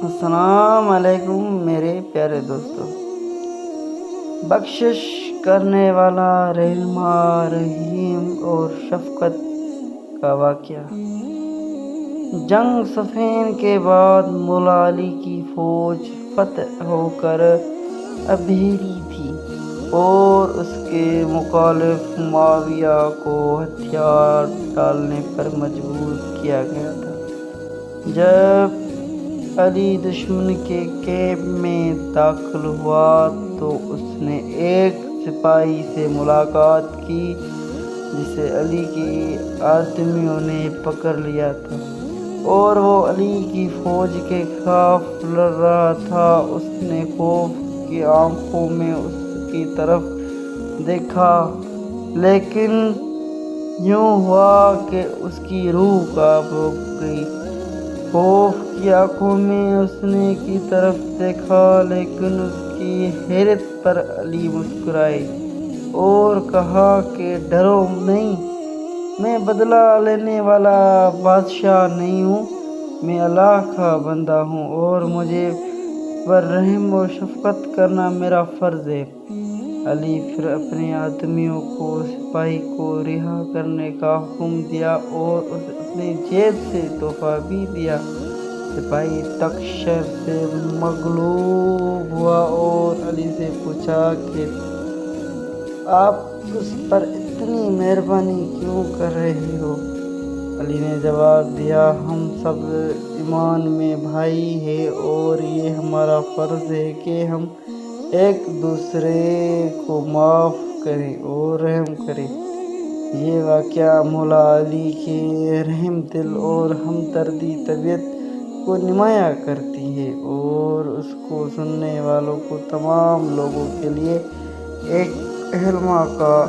السلام علیکم میرے پیارے دوستو۔ بخشش کرنے والا، رحماں رحیم اور شفقت کا واقعہ۔ جنگ صفین کے بعد مولا علی کی فوج فتح ہو کر ابھری تھی اور اس کے مخالف معاویہ کو ہتھیار ڈالنے پر مجبور کیا گیا تھا۔ جب علی دشمن کے کیمپ میں داخل ہوا تو اس نے ایک سپاہی سے ملاقات کی جسے علی کے آدمیوں نے پکڑ لیا تھا اور وہ علی کی فوج کے خلاف لڑ رہا تھا۔ اس نے خوف کی آنکھوں میں اس کی طرف دیکھا، لیکن یوں ہوا کہ اس کی روح کانپ گئی۔ خوف کی آنکھوں میں اس نے کی طرف دیکھا، لیکن اس کی حیرت پر علی مسکرائے اور کہا کہ ڈرو نہیں، میں بدلہ لینے والا بادشاہ نہیں ہوں، میں اللہ کا بندہ ہوں اور مجھے پر رحم و شفقت کرنا میرا فرض ہے۔ علی پھر اپنے آدمیوں کو سپاہی کو رہا کرنے کا حکم دیا اور اسے اپنی جیب سے تحفہ بھی دیا۔ سپاہی تکشر سے مغلوب ہوا اور علی سے پوچھا کہ آپ اس پر اتنی مہربانی کیوں کر رہے ہو؟ علی نے جواب دیا، ہم سب ایمان میں بھائی ہیں اور یہ ہمارا فرض ہے کہ ہم ایک دوسرے کو معاف کریں اور رحم کریں۔ یہ واقعہ مولا علی کے رحم دل اور ہمدردی طبیعت کو نمایاں کرتی ہے اور اس کو سننے والوں کو تمام لوگوں کے لیے ایک رہنما کا